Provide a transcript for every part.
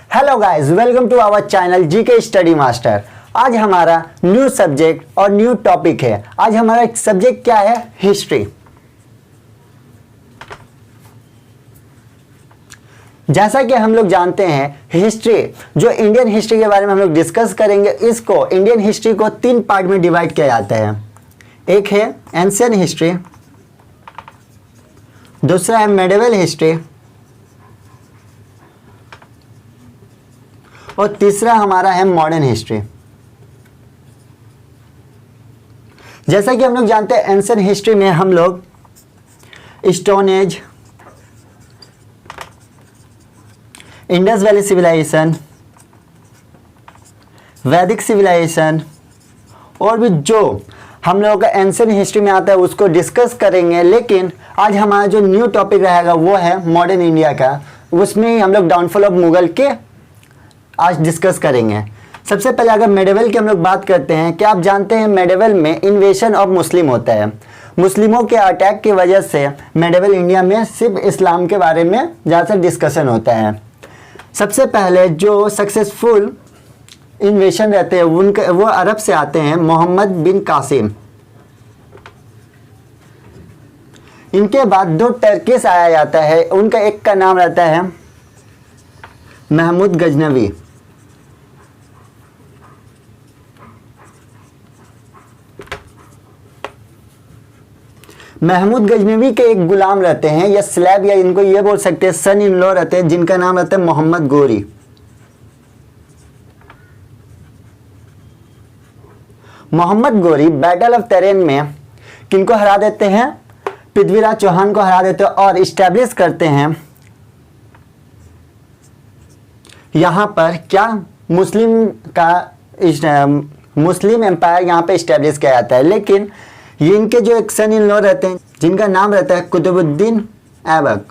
Hello guys, welcome to our channel GK study master. आज हमारा new subject और new topic है। आज हमारा सब्जेक्ट क्या है? हिस्ट्री। जैसा कि हम लोग जानते हैं, हिस्ट्री जो इंडियन हिस्ट्री के बारे में हम लोग डिस्कस करेंगे, इसको इंडियन हिस्ट्री को 3 पार्ट में डिवाइड किया जाता है। एक है एंशिएंट हिस्ट्री, दूसरा है मेडिवल हिस्ट्री और तीसरा हमारा है मॉडर्न हिस्ट्री। जैसा कि हम लोग जानते हैं, एंशिएंट हिस्ट्री में हम लोग stone age, Indus valley civilisation, Vedic civilisation और भी जो हम लोगों का एंशिएंट हिस्ट्री में आता है उसको डिस्कस करेंगे। लेकिन आज हमारा जो न्यू टॉपिक रहेगा वो है मॉडर्न इंडिया का। उसमें हम लोग डाउनफॉल ऑफ मुगल के आज डिस्कस करेंगे। सबसे पहले अगर मेडिवल की हम लोग बात करते हैं, क्या आप जानते हैं मेडिवल में इन्वेशन ऑफ मुस्लिम होता है। मुस्लिमों के अटैक की वजह से मेडिवल इंडिया में सिर्फ इस्लाम के बारे में ज़्यादातर डिस्कशन होता है। सबसे पहले जो सक्सेसफुल इन्वेशन रहते हैं वो अरब से आते हैं, मोहम्मद बिन कासिम। इनके बाद 2 टर्किश आया जाता है, उनका एक का नाम रहता है महमूद गजनवी। महमूद गजनवी के एक गुलाम रहते हैं या स्लैब या इनको ये बोल सकते हैं सन इन लॉ रहते हैं, जिनका नाम रहता है मोहम्मद गोरी। मोहम्मद गोरी बैटल ऑफ तरेन में किनको हरा देते हैं? पृथ्वीराज चौहान को हरा देते हैं और इस्टेब्लिश करते हैं यहाँ पर क्या मुस्लिम एम्पायर यहाँ पे इस्टेब्लिश किया जाता है। लेकिन ये इनके जो एक सन इन लॉ रहते हैं जिनका नाम रहता है कुतुबुद्दीन ऐबक।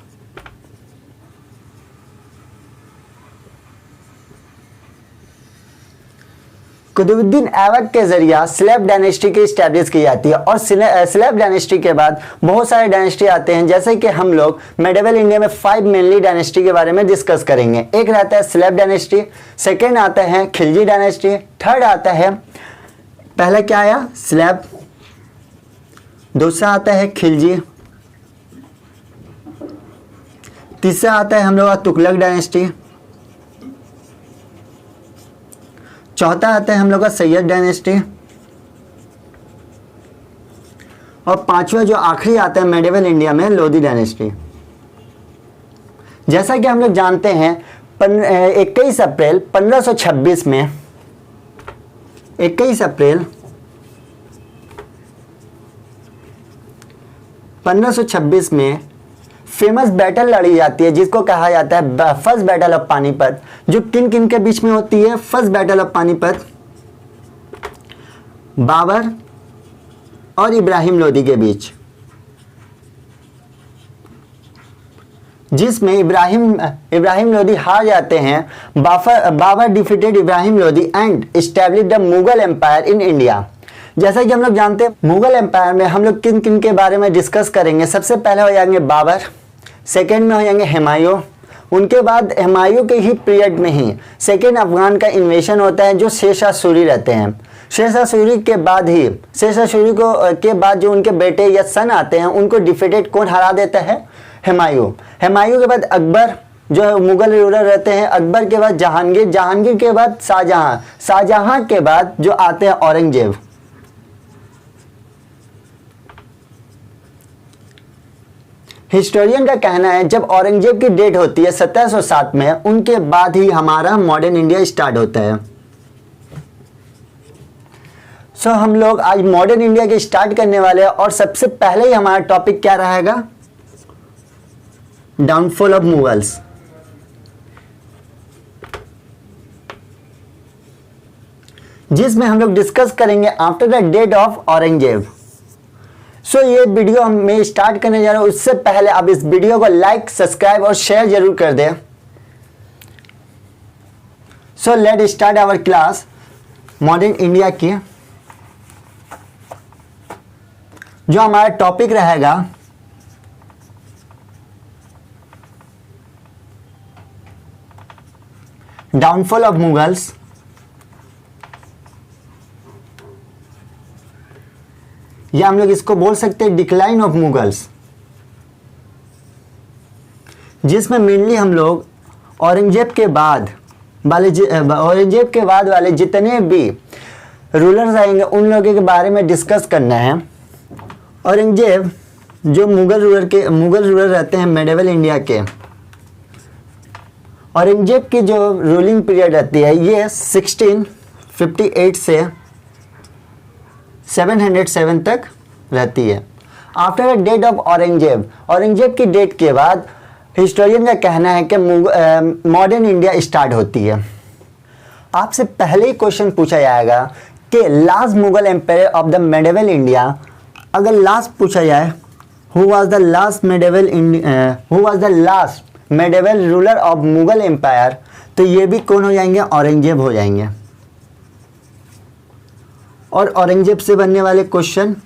कुतुबुद्दीन ऐबक के जरिया स्लेव डायनेस्टी की इस्टेब्लिश की जाती है और स्लेव डायनेस्टी के बाद बहुत सारे डायनेस्टी आते हैं। जैसे कि हम लोग मेडिवल इंडिया में 5 मेनली डायनेस्टी के बारे में डिस्कस करेंगे। एक रहता है स्लेव डायनेस्टी, सेकेंड आता है खिलजी डायनेस्टी, थर्ड आता है, पहला क्या आया? स्लेव, दूसरा आता है खिलजी, तीसरा आता है हम लोग का तुगलक डायनेस्टी, चौथा आता है हम लोग का सैयद डायनेस्टी और पांचवा जो आखिरी आता है मेडिवल इंडिया में लोधी डायनेस्टी। जैसा कि हम लोग जानते हैं 21 अप्रैल 1526 में 21 अप्रैल 1526 में फेमस बैटल लड़ी जाती है जिसको कहा जाता है फर्स्ट बैटल ऑफ पानीपत। जो किन किन के बीच में होती है? First battle of Panipat Babur और इब्राहिम लोदी के बीच, जिसमें इब्राहिम लोदी हार जाते हैं। Babur defeated Ibrahim Lodi and establish the Mughal empire in India. जैसा कि हम लोग जानते हैं मुगल एम्पायर में हम लोग किन किन के बारे में डिस्कस करेंगे। सबसे पहले हो जाएंगे बाबर, सेकेंड में हो जाएंगे हुमायूं, उनके बाद हुमायूं के ही पीरियड में ही सेकेंड अफगान का इन्वेशन होता है जो शेरशाह सूरी रहते हैं। शेरशाह सूरी के बाद के बाद जो उनके बेटे या सन आते हैं उनको डिफीटेड कौन हरा देता है? हुमायूं। हुमायूं के बाद अकबर जो मुगल रूलर रहते हैं, अकबर के बाद जहांगीर के बाद शाहजहां के बाद जो आते हैं औरंगजेब। हिस्टोरियन का कहना है जब औरंगजेब की डेट होती है 1707 में, उनके बाद ही हमारा मॉडर्न इंडिया स्टार्ट होता है। सो हम लोग आज मॉडर्न इंडिया के स्टार्ट करने वाले हैं और सबसे पहले ही हमारा टॉपिक क्या रहेगा? Downfall of Mughals. जिसमें हम लोग डिस्कस करेंगे after the death of Aurangzeb. So ये वीडियो मैं स्टार्ट करने जा रहा हूं, उससे पहले आप इस वीडियो को लाइक, सब्सक्राइब और शेयर जरूर कर दें। So let start our class modern India की। जो हमारा टॉपिक रहेगा डाउनफॉल ऑफ मुगल्स, या हम लोग इसको बोल सकते हैं डिक्लाइन ऑफ मुगल्स, जिसमें मेनली हम लोग औरंगजेब के बाद वाले जितने भी रूलर्स आएंगे उन लोगों के बारे में डिस्कस करना है। औरंगजेब जो मुगल रूलर रहते हैं मेडिवल इंडिया के, औरंगजेब की जो रूलिंग पीरियड रहती है ये 1658 से 707 तक रहती है। After the date of Aurangzeb की डेट के बाद हिस्टोरियन का कहना है कि मॉडर्न इंडिया स्टार्ट होती है। आपसे पहले ही क्वेश्चन पूछा जाएगा कि last Mughal empire of the medieval India, अगर लास्ट पूछा जाए who was the last medieval ruler of Mughal empire, तो ये भी कौन हो जाएंगे, औरंगजेब हो जाएंगे। और औरंगजेब से बनने वाले क्वेश्चन,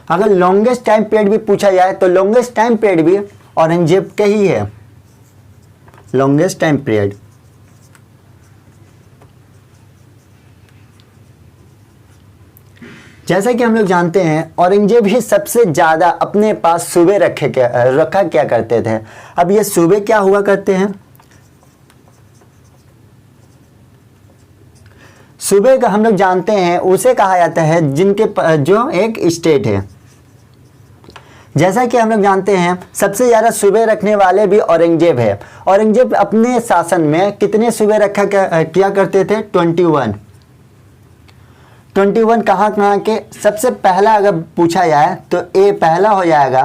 अगर लॉन्गेस्ट टाइम पीरियड भी पूछा जाए तो लॉन्गेस्ट टाइम पीरियड भी औरंगजेब का ही है, लॉन्गेस्ट टाइम पीरियड। जैसा कि हम लोग जानते हैं औरंगजेब ही सबसे ज्यादा अपने पास सूबे रखा क्या करते थे। अब ये सूबे क्या हुआ करते हैं, सूबे का हम लोग जानते हैं उसे कहा जाता है जो एक स्टेट है। जैसा कि हम लोग जानते हैं सबसे ज़्यादा सूबे रखने वाले भी औरंगजेब है। औरंगजेब अपने शासन में कितने सूबे किया करते थे, 21 कहाँ के। सबसे पहला अगर पूछा जाए तो पहला हो जाएगा,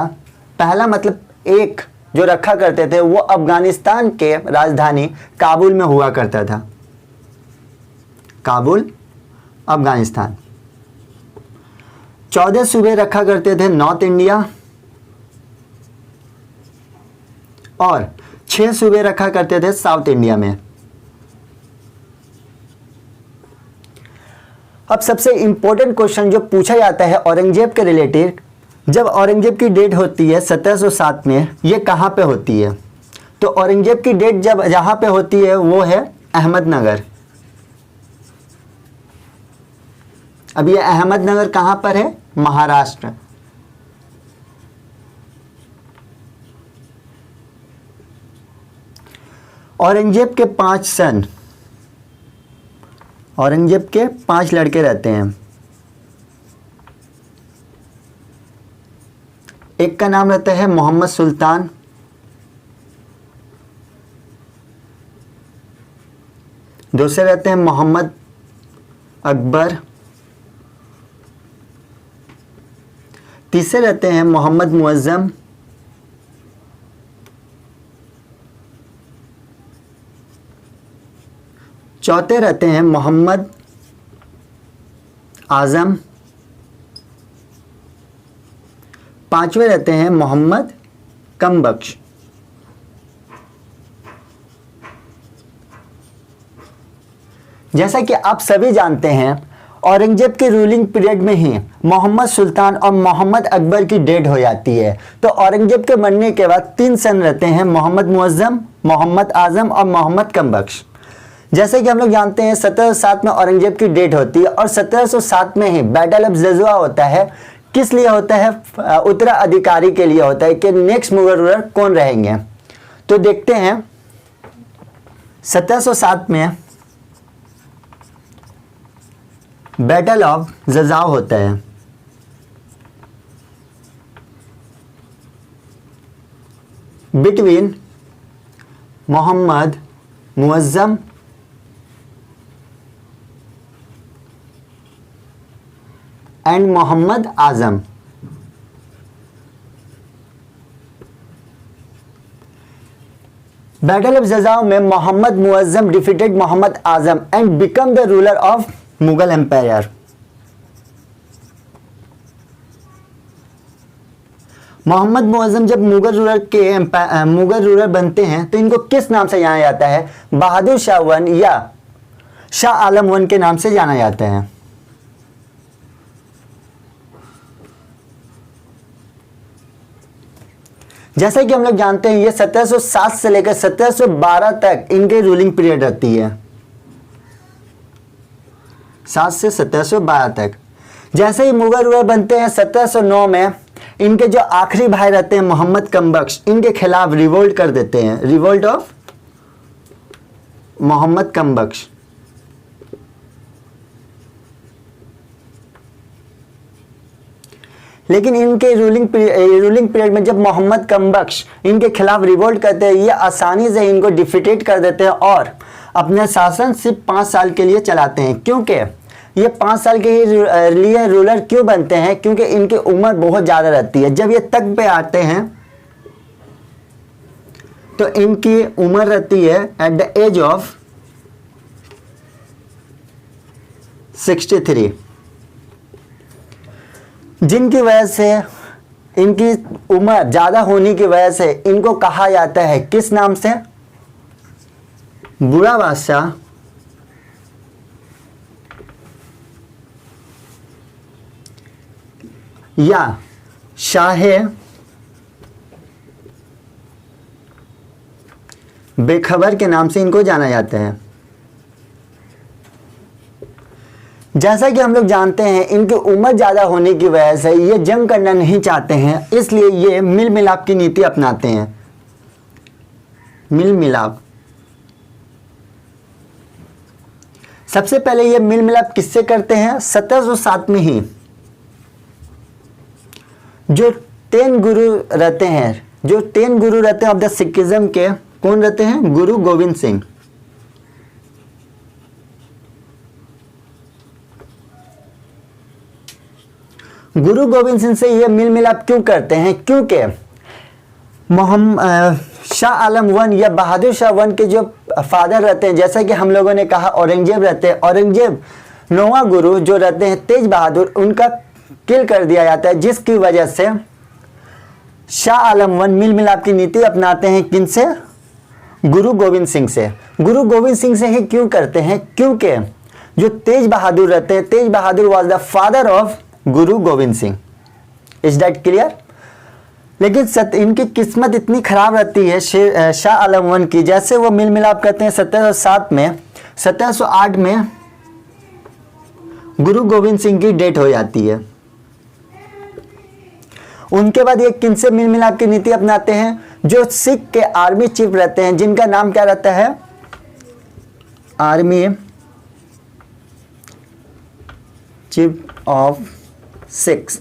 पहला मतलब एक जो रखा करते थे वो अफगानिस्तान के राजधानी काबुल में हुआ करता था, काबुल अफगानिस्तान। 14 सूबे रखा करते थे नॉर्थ इंडिया, और 6 सूबे रखा करते थे साउथ इंडिया में। अब सबसे इंपॉर्टेंट क्वेश्चन जो पूछा जाता है औरंगजेब के रिलेटेड, जब औरंगजेब की डेट होती है 1707 में, ये कहाँ पे होती है, तो औरंगजेब की डेट जब जहाँ पे होती है वो है अहमदनगर। अब ये अहमदनगर कहाँ पर है, महाराष्ट्र। औरंगजेब के 5 सन, औरंगजेब के 5 लड़के रहते हैं। एक का नाम रहता है मोहम्मद सुल्तान, दूसरे रहते हैं मोहम्मद अकबर, तीसरे रहते हैं मोहम्मद मुअज्जम, चौथे रहते हैं मोहम्मद आजम, पांचवें रहते हैं मोहम्मद कमबख्श। जैसा कि आप सभी जानते हैं औरंगजेब के रूलिंग पीरियड में ही मोहम्मद सुल्तान और मोहम्मद अकबर की डेथ हो जाती है। तो औरंगजेब के मरने के बाद 3 सन रहते हैं, मोहम्मद मुअज्जम, मोहम्मद आजम और मोहम्मद कमबख्श। जैसे कि हम लोग जानते हैं 1707 में औरंगजेब की डेट होती है और 1707 में ही बैटल ऑफ जजुआ होता है। किस लिए होता है, उत्तराधिकारी के लिए होता है कि नेक्स्ट मुगल रूलर कौन रहेंगे। तो देखते हैं 1707 में बैटल ऑफ जजाव होता है। Between Mohammad Muazzam and Mohammad Azam. Battle of Jajau में Mohammad Muazzam defeated Mohammad Azam and become the ruler of Mughal empire. Mohammad Muazzam जब मुगल रूलर बनते हैं तो इनको किस नाम से जाना जाता है, बहादुर शाह 1 या शाह आलम 1 के नाम से जाना जाता है। जैसा कि हम लोग जानते हैं ये 1707 से लेकर 1712 तक इनके रूलिंग पीरियड रहती है, 7 से 1712 तक। जैसे ही मुगल रूलर बनते हैं 1709 में, इनके जो आखिरी भाई रहते हैं मोहम्मद कम बख्श, इनके खिलाफ रिवोल्ट कर देते हैं, रिवोल्ट ऑफ मोहम्मद कम बख्श। लेकिन इनके रूलिंग पीरियड में जब मोहम्मद कम बख्श इनके खिलाफ रिवोल्ट करते हैं, ये आसानी से इनको डिफिटेट कर देते हैं और अपने शासन सिर्फ 5 साल के लिए चलाते हैं। क्योंकि ये 5 साल के लिए रूलर क्यों बनते हैं? क्योंकि इनकी उम्र बहुत ज़्यादा रहती है। जब ये तख्त पे आते हैं तो इनकी उम्र रहती है एट द एज ऑफ 63, जिनकी वजह से इनकी उम्र ज़्यादा होने की वजह से इनको कहा जाता है किस नाम से? बुरा बादशाह या शाह बेखबर के नाम से इनको जाना जाता है। जैसा कि हम लोग जानते हैं इनकी उम्र ज़्यादा होने की वजह से ये जंग करना नहीं चाहते हैं, इसलिए ये मिल मिलाप की नीति अपनाते हैं। मिल मिलाप, सबसे पहले ये मिल मिलाप किससे करते हैं? 1707 में ही जो 10 गुरु रहते हैं, जो 10 गुरु रहते हैं ऑफ द सिखिज्म के, कौन रहते हैं? गुरु गोविंद सिंह। गुरु गोविंद सिंह से ये मिल मिलाप क्यों करते हैं? क्योंकि शाह आलम वन या बहादुर शाह वन के जो फादर रहते हैं, जैसा कि हम लोगों ने कहा औरंगजेब रहते हैं, औरंगजेब 9वां गुरु जो रहते हैं तेज बहादुर, उनका किल कर दिया जाता है, जिसकी वजह से शाह आलम वन मिल मिलाप की नीति अपनाते हैं। किनसे? गुरु गोविंद सिंह से। गुरु गोविंद सिंह से ही क्यों करते हैं? क्योंकि जो तेज बहादुर रहते हैं, तेज बहादुर was the father of Guru Govind Singh. Is that clear? लेकिन इनकी किस्मत इतनी खराब रहती है शाह आलम वन की, जैसे वो मिल मिलाप करते हैं 1707 में, 1708 में गुरु गोविंद सिंह की डेथ हो जाती है। उनके बाद ये किनसे मिल मिलाप की नीति अपनाते हैं? जो सिख के आर्मी चीफ रहते हैं, जिनका नाम क्या रहता है? आर्मी चीफ ऑफ सिक्स,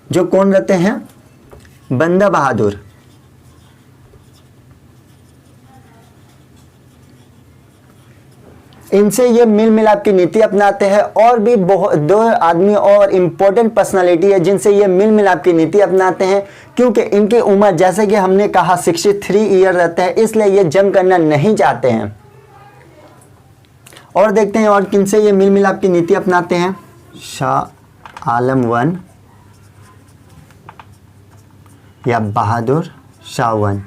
जो कौन रहते हैं? बंदा बहादुर। इनसे ये मिल मिलाप की नीति अपनाते हैं। और भी बहुत 2 आदमी और इम्पोर्टेंट पर्सनालिटी है जिनसे ये मिल मिलाप की नीति अपनाते हैं, क्योंकि इनकी उम्र जैसे कि हमने कहा 63 ईयर रहता है, इसलिए ये जंग करना नहीं चाहते हैं। और देखते हैं और किनसे ये मिल मिलाप की नीति अपनाते हैं। शाह आलम वन या बहादुर शाह वन।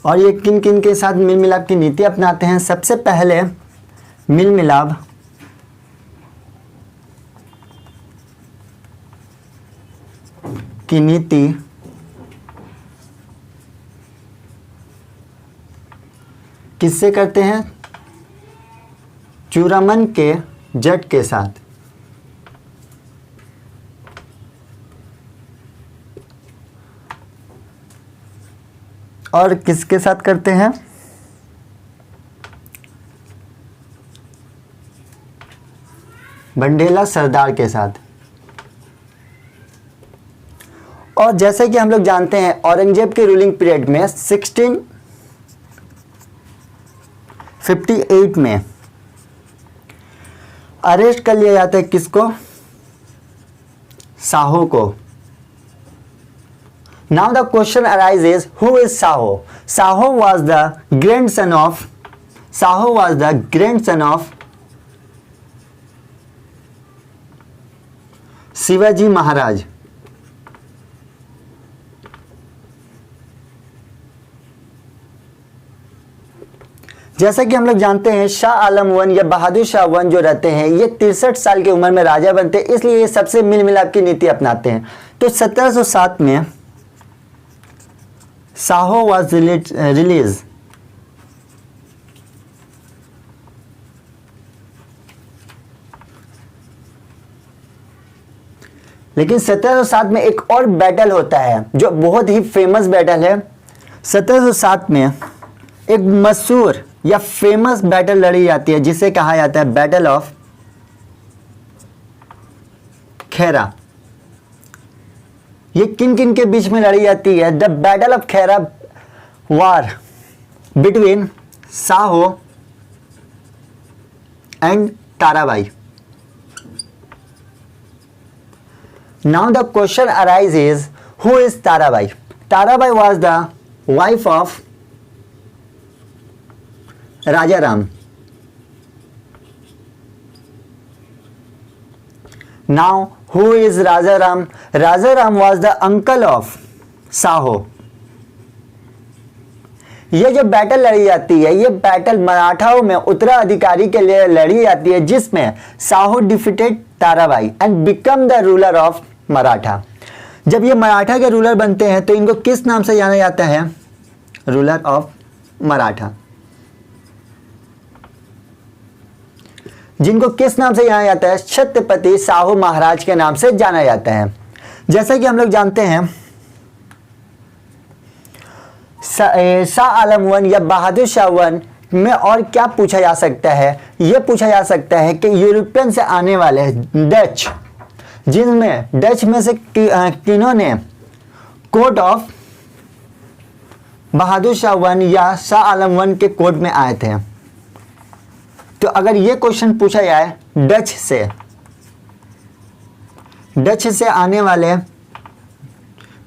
और ये किन किन के साथ मिल मिलाप की नीति अपनाते हैं? सबसे पहले मिल मिलाप की नीति किससे करते हैं? चूड़ामन के जट के साथ। और किसके साथ करते हैं? बंडेला सरदार के साथ। और जैसे कि हम लोग जानते हैं औरंगजेब के रूलिंग पीरियड में 1658 में अरेस्ट कर लिया जाता है किसको? साहो को। Now the question arises, who is Saho? Saho was the grandson of Shivaji Maharaj. जैसा कि हम लोग जानते हैं शाह आलम वन या बहादुर शाह वन जो रहते हैं ये 63 साल की उम्र में राजा बनते हैं, इसलिए ये सबसे मिल मिलाप की नीति अपनाते हैं। तो 1707 में साहो वाज रिलीज, लेकिन 1707 में एक और बैटल होता है जो बहुत ही फेमस बैटल है। 1707 में एक मशहूर या फेमस बैटल लड़ी जाती है जिसे कहा जाता है बैटल ऑफ खैरा। ये किन किन के बीच में लड़ी जाती है? The battle of Khera war between Sahu and Tarabai. Now the question arises, who is Tarabai? Tarabai was the wife of Raja Ram. Now who is Raja Ram? Raja Ram was the uncle of Sahu. ये जो बैटल लड़ी जाती है ये बैटल मराठाओं में उत्तराधिकारी के लिए लड़ी जाती है जिसमें Sahu defeated Tarabai and become the ruler of Maratha. जब ये मराठा के रूलर बनते हैं तो इनको किस नाम से जाना जाता है? Ruler of Maratha. जिनको किस नाम से जाना जाता है? छत्रपति साहू महाराज के नाम से जाना जाता है। जैसा कि हम लोग जानते हैं शाह आलम वन या बहादुर शाह वन में और क्या पूछा जा सकता है? यह पूछा जा सकता है कि यूरोपियन से आने वाले डच, जिनमें डच में से किन्होंने court of Bahadur Shah one या शाह आलम वन के कोर्ट में आए थे। तो अगर ये क्वेश्चन पूछा जाए डच से आने वाले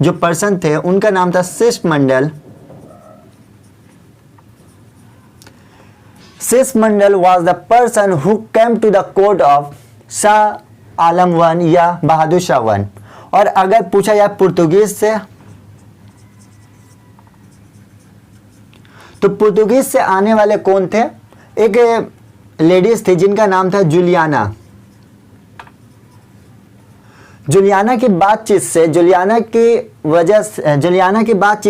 जो पर्सन थे उनका नाम था शिष्टमंडल। शिष्टमंडल was the person who came to the court of Shah Alam one या बहादुर शाह वन। और अगर पूछा जाए पुर्तगाल से, तो पुर्तगाल से आने वाले कौन थे? एक लेडीज थी जिनका नाम था जुलियाना। जुलियाना की बातचीत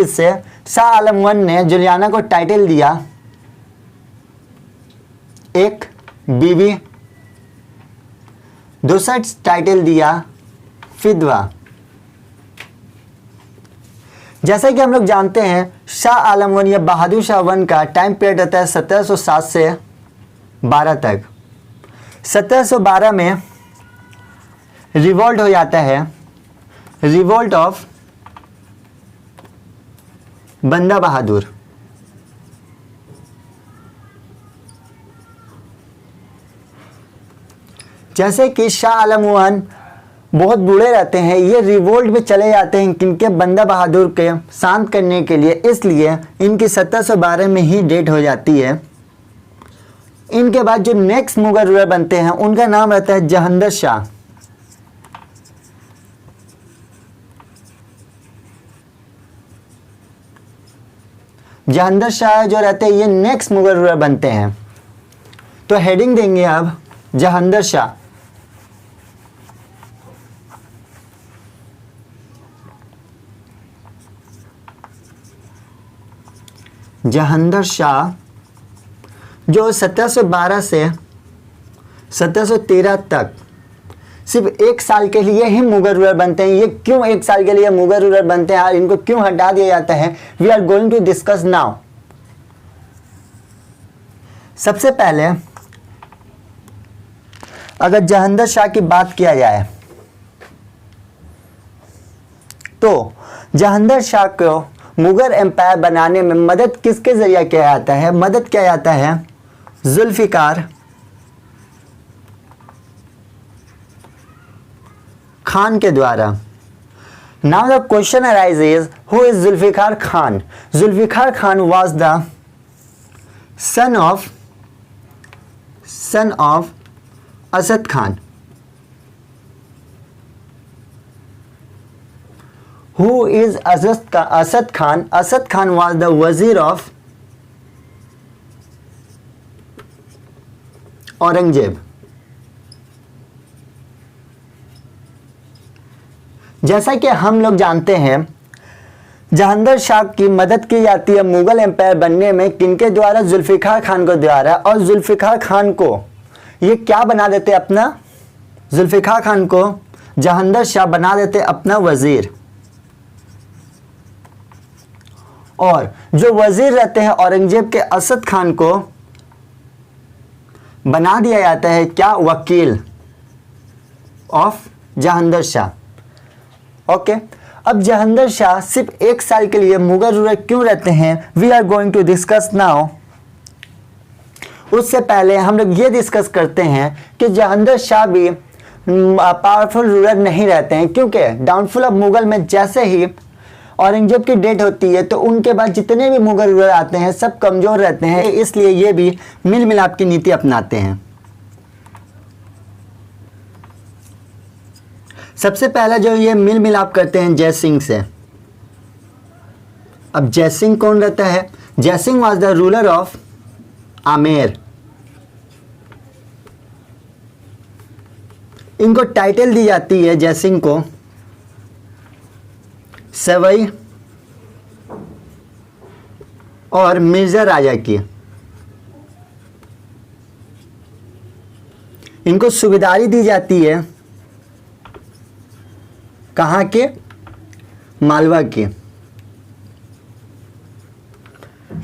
से शाह आलम वन ने जुलियाना को टाइटल दिया एक बीवी, दूसरा टाइटल दिया फिदवा। जैसा कि हम लोग जानते हैं शाह आलम वन या बहादुर शाह वन का टाइम पीरियड रहता है 1707 से 12 तक। 1712 में रिवोल्ट हो जाता है, रिवोल्ट ऑफ बंदा बहादुर। जैसे कि शाह आलम वन बहुत बूढ़े रहते हैं, ये रिवोल्ट में चले जाते हैं किनके? बंदा बहादुर के शांत करने के लिए, इसलिए इनकी 1712 में ही डेट हो जाती है। इनके बाद जो नेक्स्ट मुगल रूलर बनते हैं उनका नाम रहता है जहांगीर शाह। जहांगीर शाह जो रहते हैं ये नेक्स्ट मुगल रूलर बनते हैं। तो हेडिंग देंगे अब जहांगीर शाह। जहांगीर शाह जो 1712 से 1713 तक सिर्फ एक साल के लिए ही मुगल रूलर बनते हैं। ये क्यों एक साल के लिए मुगल रूलर बनते हैं और इनको क्यों हटा दिया जाता है? We are going to discuss now. सबसे पहले अगर जहांगीर शाह की बात किया जाए तो जहांगीर शाह को मुगल एम्पायर बनाने में मदद किसके जरिए किया जाता है? मदद किया जाता है जुल्फिकार खान के द्वारा। Now the question arises, who is Zulfiqar Khan? Zulfiqar Khan was the son of Asad Khan. Who is Asad Khan? Asad Khan was the wazir of Aurangzeb. जैसा कि हम लोग जानते हैं, जहांगीर शाह की मदद की जाती है मुगल एम्पायर बनने में किनके द्वारा? जुल्फिकार खान को द्वारा। और जुल्फिकार खान को ये क्या बना देते अपना? जुल्फिकार खान को जहांगीर शाह बना देते अपना वजीर। और जो वजीर रहते हैं औरंगजेब के असद खान को बना दिया जाता है क्या? वकील ऑफ जहांगीर शाह। ओके, अब जहांगीर शाह सिर्फ 1 साल के लिए मुगल रूलर क्यों रहते हैं? We are going to discuss now. उससे पहले हम लोग ये डिस्कस करते हैं कि जहांगीर शाह भी पावरफुल रूलर नहीं रहते हैं, क्योंकि डाउनफॉल ऑफ मुगल में जैसे ही औरंगजेब की डेथ होती है तो उनके बाद जितने भी मुगल रूलर आते हैं सब कमजोर रहते हैं, इसलिए ये भी मिल मिलाप की नीति अपनाते हैं। सबसे पहला जो ये मिल मिलाप करते हैं जय सिंह से। अब जय सिंह कौन रहता है? जय Singh was the ruler of Amer. इनको टाइटल दी जाती है जय सिंह को सवई और मिर्जा राजा की। इनको सूबेदारी दी जाती है कहाँ के? मालवा के।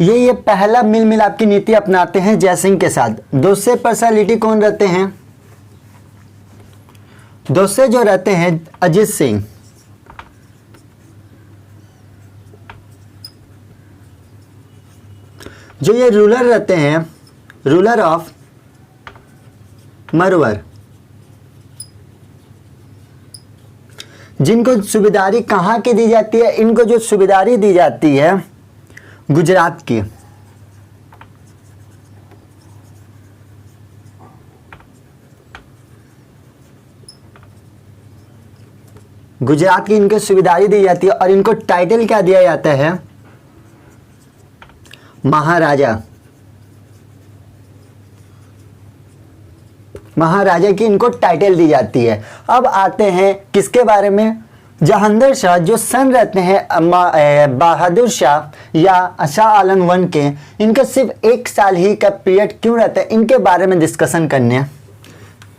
ये पहला मिल मिलाप की नीति अपनाते हैं जय सिंह के साथ। दूसरे पर्सनालिटी कौन रहते हैं? दूसरे जो रहते हैं अजीत सिंह। जो ये रूलर रहते हैं, रूलर ऑफ मरवर, जिनको सूबेदारी कहाँ की दी जाती है? इनको जो सूबेदारी दी जाती है गुजरात की। गुजरात की इनको सूबेदारी दी जाती है और इनको टाइटल क्या दिया जाता है? महाराजा। महाराजा की इनको टाइटल दी जाती है। अब आते हैं किसके बारे में? जहांगीर शाह जो सन रहते हैं बहादुर शाह या शाह आलम वन के, इनका सिर्फ 1 साल ही का पीरियड क्यों रहता है? इनके बारे में डिस्कशन करने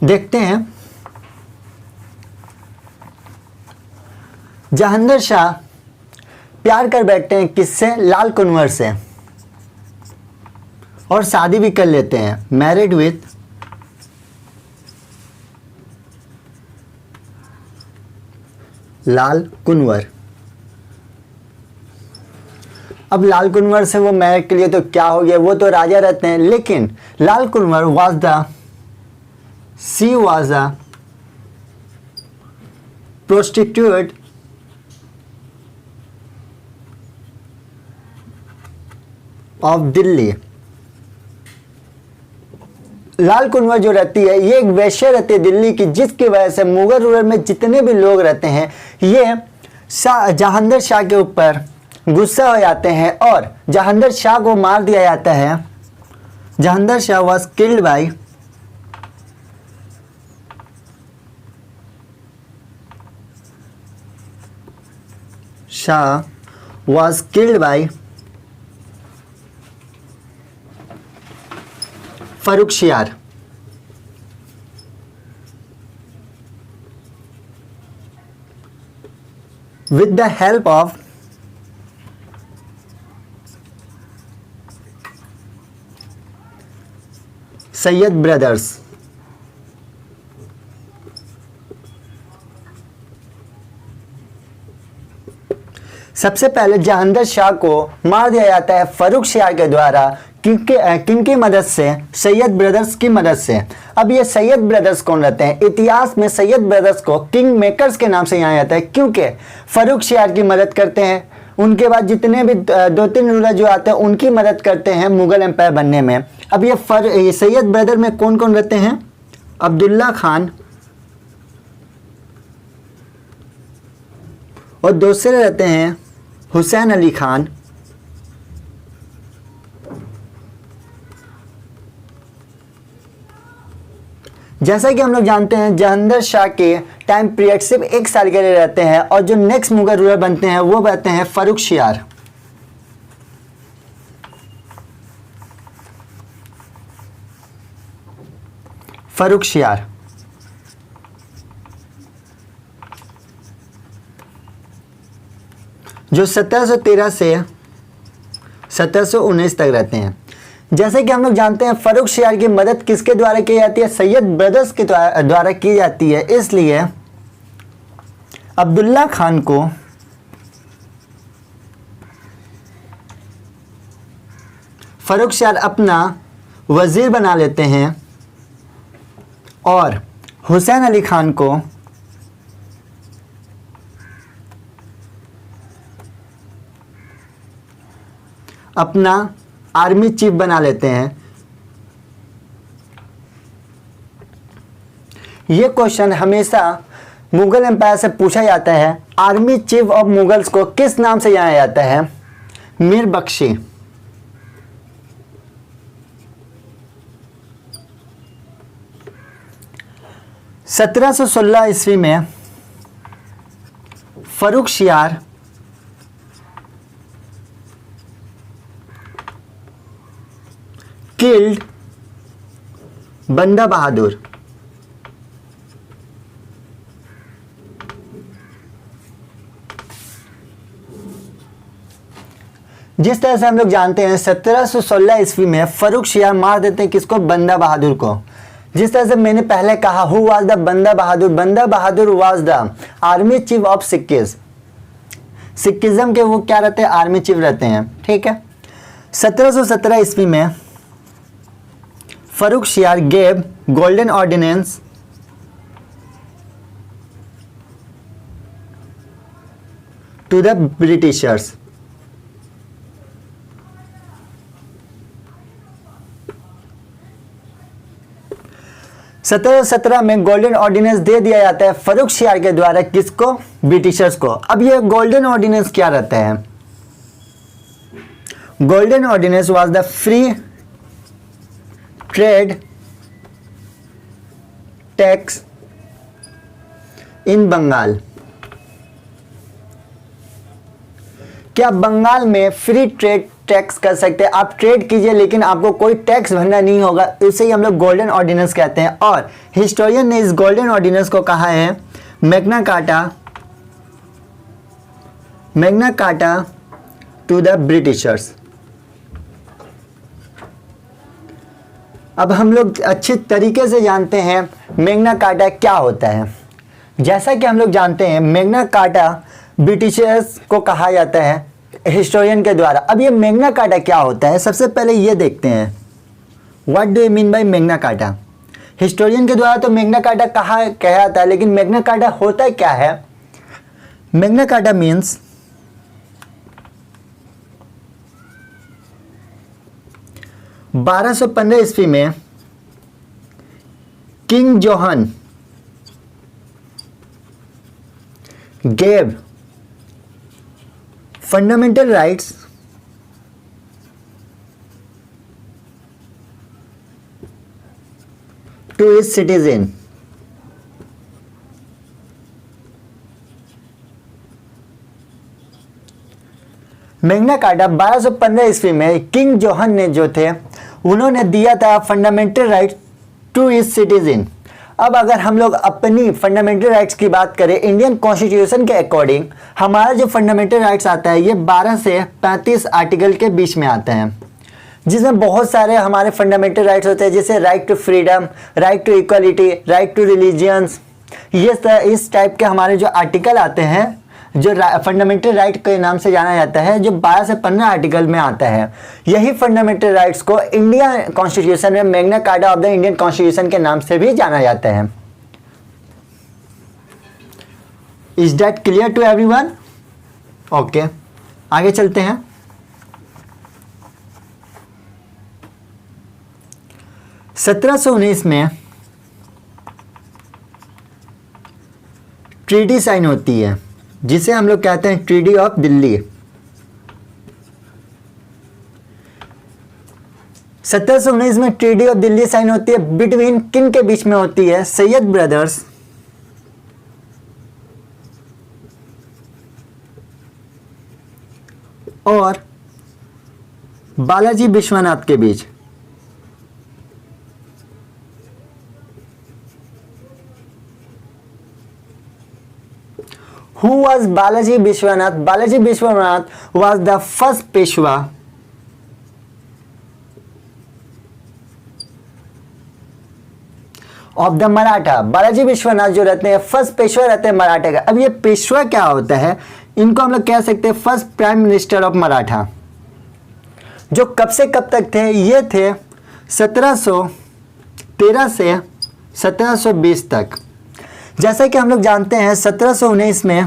देखते हैं। जहांगीर शाह प्यार कर बैठते हैं किससे? लाल कुनवर से, और शादी भी कर लेते हैं, मैरिड विथ लाल कुनवर। अब लाल कुनवर से वो मैरिड के लिए तो क्या हो गया? वो तो राजा रहते हैं, लेकिन Lal Kunwar was a prostitute of Delhi. Lal Kunwar जो रहती है ये एक वेश्या रहती है दिल्ली की, जिसकी वजह से मुगल रूलर में जितने भी लोग रहते हैं ये जहांगीर शाह के ऊपर गुस्सा हो जाते हैं और जहांगीर शाह को मार दिया जाता है। Jahangir Shah was killed by Farrukhsiyar. with the help of Sayyid brothers. सबसे पहले जहांगीर शाह को मार दिया जाता है फर्रुखशियार के द्वारा, किनकी मदद से? सैयद ब्रदर्स की मदद से। अब ये सैयद ब्रदर्स कौन रहते हैं? इतिहास में सैयद ब्रदर्स को किंग मेकर्स के नाम से जाना जाता है, क्योंकि फर्रुखशियार की मदद करते हैं। उनके बाद जितने भी 2-3 रूलर जो आते हैं उनकी मदद करते हैं मुगल एम्पायर बनने में। अब ये सैयद ब्रदर में कौन कौन रहते हैं? अब्दुल्ला खान और दूसरे रहते हैं हुसैन अली खान जैसा कि हम लोग जानते हैं जहांगीर शाह के टाइम पीरियड सिर्फ 1 साल के लिए रहते हैं और जो नेक्स्ट मुगल रूलर बनते हैं वो बनते हैं फर्रुखशियार। फर्रुखशियार जो 1713 से 1719 तक रहते हैं। जैसे कि हम लोग जानते हैं फर्रुखशियार की मदद किसके द्वारा की जाती है? सैयद ब्रदर्स के द्वारा की जाती है। इसलिए अब्दुल्ला खान को फर्रुखशियार अपना वजीर बना लेते हैं और हुसैन अली खान को अपना आर्मी चीफ बना लेते हैं। ये क्वेश्चन हमेशा मुगल एम्पायर से पूछा जाता है। आर्मी चीफ ऑफ मुगल्स को किस नाम से जाना जाता है? मीर बख्शी। सत्रह सौ 16 ईस्वी में फर्रुखशियार किल्ड बंदा बहादुर। जिस तरह से हम लोग जानते हैं 1716 ईस्वी में फर्रुखशियार मार देते हैं किसको? बंदा बहादुर को। जिस तरह से मैंने पहले कहा who was the Banda Bahadur? Banda Bahadur was the army chief of Sikhs. Sikhism के वो क्या रहते हैं? आर्मी चीफ रहते हैं। ठीक है। 1717 ईस्वी में Farrukhsiyar gave golden ordinance to the Britishers. सत्रह में गोल्डन ऑर्डिनेंस दे दिया जाता है फर्रुखशियार के द्वारा किसको? ब्रिटिशर्स को। अब ये गोल्डन ऑर्डिनेंस क्या रहता है? Golden ordinance was the free trade tax in Bengal. क्या बंगाल में फ्री ट्रेड टैक्स कर सकते हैं? आप ट्रेड कीजिए लेकिन आपको कोई टैक्स भरना नहीं होगा। इसे ही हम लोग गोल्डन ऑर्डिनेंस कहते हैं। और हिस्टोरियन ने इस गोल्डन ऑर्डिनेंस को कहा है Magna Carta to the Britishers. अब हम लोग अच्छे तरीके से जानते हैं मैग्ना कार्टा क्या होता है। जैसा कि हम लोग जानते हैं मैग्ना कार्टा ब्रिटिशर्स को कहा जाता है हिस्टोरियन के द्वारा। अब ये मैग्ना कार्टा क्या होता है? सबसे पहले ये देखते हैं what do you mean by Magna carta. Historian के द्वारा तो मैग्ना कार्टा कहा जाता है, लेकिन मैग्ना कार्टा होता क्या है? मैग्ना कार्टा मीन्स 1215 ईस्वी में king Johan gave fundamental rights to his citizen। Magna carta 1215 ईस्वी में किंग जोहन ने जो थे उन्होंने दिया था fundamental right to his citizen. अब अगर हम लोग अपनी फंडामेंटल राइट्स की बात करें इंडियन कॉन्स्टिट्यूशन के अकॉर्डिंग, हमारा जो फंडामेंटल राइट्स आता है ये 12 से 35 आर्टिकल के बीच में आता है, जिसमें बहुत सारे हमारे फंडामेंटल राइट्स होते हैं, जैसे right to freedom, right to equality, right to religions. ये इस टाइप के हमारे जो आर्टिकल आते हैं जो फंडामेंटल राइट के नाम से जाना जाता है, जो 12 से 15 आर्टिकल में आता है। यही फंडामेंटल राइट्स को इंडियन कॉन्स्टिट्यूशन में Magna Carta of the Indian constitution के नाम से भी जाना जाता है। Is that clear to everyone? Okay, आगे चलते हैं। सत्रह सौ 19 में ट्रीटी साइन होती है जिसे हम लोग कहते हैं ट्रीटी ऑफ दिल्ली। 1719 में ट्रीटी ऑफ दिल्ली साइन होती है, बिटवीन किन के बीच में होती है? सैयद ब्रदर्स और बालाजी विश्वनाथ के बीच। Who was Balaji Vishwanath? Balaji Vishwanath was the first Peshwa of the Maratha. Balaji Vishwanath जो रहते हैं फर्स्ट पेशवा रहते हैं मराठा का। अब ये पेशवा क्या होता है? इनको हम लोग कह सकते हैं first prime minister of Maratha, जो कब से कब तक थे? ये थे 1713 से 1720 तक। जैसा कि हम लोग जानते हैं 1719 में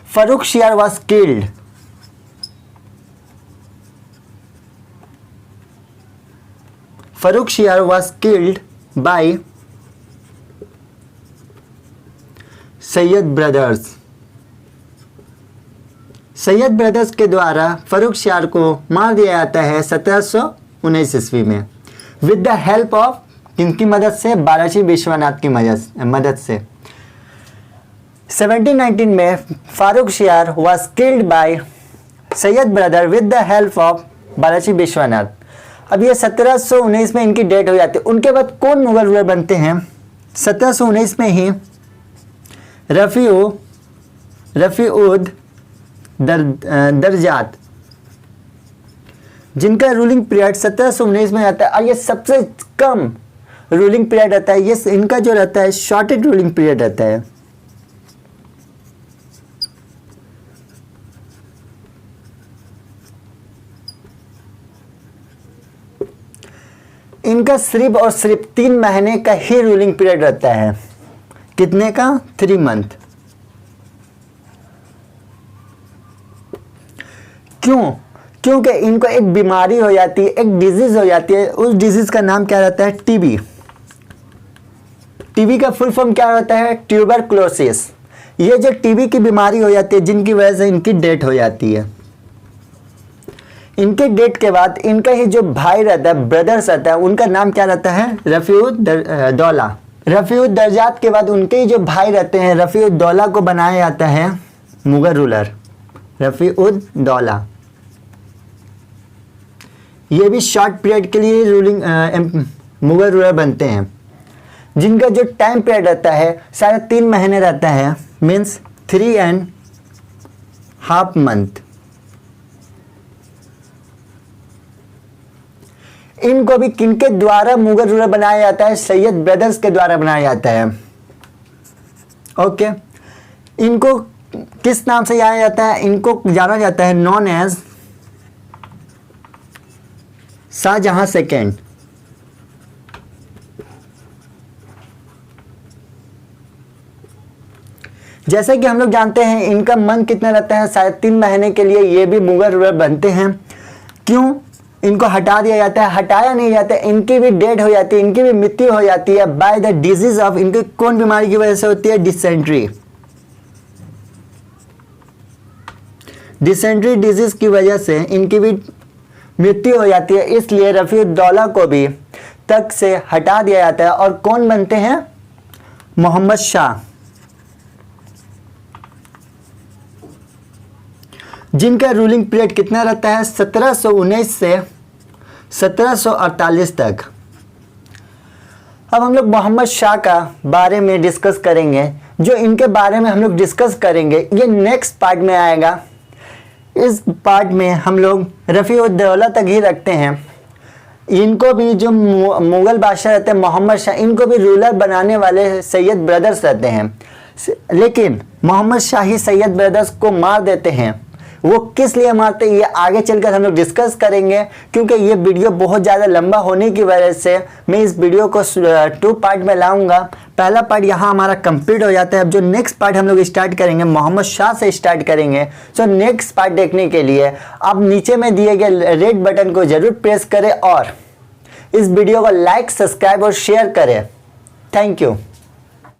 Farrukhsiyar was killed. Farrukhsiyar was killed by Sayyid brothers. Sayyid brothers के द्वारा फर्रुखशियार को मार दिया जाता है 1719 ईस्वी में, विद द हेल्प ऑफ किनकी मदद से? बालाजी विश्वनाथ की मदद से। 1719 में Farrukhsiyar was killed by Sayyid brother with the help of Balaji Vishwanath. अब ये 1719 में इनकी डेथ हो जाती है। उनके बाद कौन मुगल रूलर बनते हैं? 1719 में ही रफ़ीउद दरजात, जिनका रूलिंग पीरियड 1719 में आता है, और ये सबसे कम रूलिंग पीरियड रहता है। ये इनका जो रहता है शॉर्टेड रूलिंग पीरियड रहता है। इनका सिर्फ और सिर्फ 3 महीने का ही रूलिंग पीरियड रहता है। कितने का? 3 मंथ। क्यों? क्योंकि इनको एक बीमारी हो जाती है, एक डिजीज हो जाती है। उस डिजीज का नाम क्या रहता है? टीबी। टीबी का फुल फॉर्म क्या होता है? ट्यूबरकुलोसिस। ये जो टीबी की बीमारी हो जाती है, जिनकी वजह से इनकी डेथ हो जाती है। इनके डेथ के बाद इनका ही जो भाई रहता है, ब्रदर्स रहता है, उनका नाम क्या रहता है? रफ़ीउद्दौला। रफ़ीउद्दरजात के बाद उनके ही जो भाई रहते हैं, रफ़ीउद्दौला को बनाया जाता है मुगल रूलर, रफ़ीउद्दौला। ये भी शॉर्ट पीरियड के लिए रूलिंग मुगल रूलर बनते हैं, जिनका जो टाइम पीरियड रहता है 3.5 महीने रहता है, मीन्स 3.5 मंथ। इनको भी किनके द्वारा मुगल रूलर बनाया जाता है? सैयद ब्रदर्स के द्वारा बनाया जाता है। ओके, इनको किस नाम से जाना जाता है? इनको जाना जाता है नॉन एज शाहजहां सेकेंड। जैसे कि हम लोग जानते हैं इनका मंथ कितना रहता है? 3.5 महीने के लिए ये भी मुगल रूलर बनते हैं। क्यों? इनको हटा दिया जाता है? हटाया नहीं जाता, इनकी भी डेथ हो जाती है, इनकी भी मृत्यु हो जाती है बाय द डिजीज ऑफ। इनकी कौन बीमारी की वजह से होती है? डिसेंट्री। डिसेंट्री डिजीज की वजह से इनकी भी मृत्यु हो जाती है। इसलिए रफ़ीउद्दौला को भी तख्त से हटा दिया जाता है। और कौन बनते हैं? मोहम्मद शाह, जिनका रूलिंग पीरियड कितना रहता है? 1719 से 1748 तक। अब हम लोग मोहम्मद शाह का बारे में डिस्कस करेंगे। जो इनके बारे में हम लोग डिस्कस करेंगे ये नेक्स्ट पार्ट में आएगा। इस पार्ट में हम लोग रफ़ीउद्दौला तक ही रखते हैं। इनको भी जो मुग़ल बादशाह रहते हैं मोहम्मद शाह, इनको भी रूलर बनाने वाले सैयद ब्रदर्स रहते हैं। लेकिन मोहम्मद शाह ही सैयद ब्रदर्स को मार देते हैं। वो किस लिए मारते हैं ये आगे चलकर हम लोग डिस्कस करेंगे, क्योंकि ये वीडियो बहुत ज़्यादा लंबा होने की वजह से मैं इस वीडियो को 2 पार्ट में लाऊंगा। पहला पार्ट यहाँ हमारा कंप्लीट हो जाता है। अब जो नेक्स्ट पार्ट हम लोग स्टार्ट करेंगे मोहम्मद शाह से स्टार्ट करेंगे। सो नेक्स्ट पार्ट देखने के लिए आप नीचे में दिए गए रेड बटन को ज़रूर प्रेस करें और इस वीडियो को लाइक, सब्सक्राइब और शेयर करें। Thank you.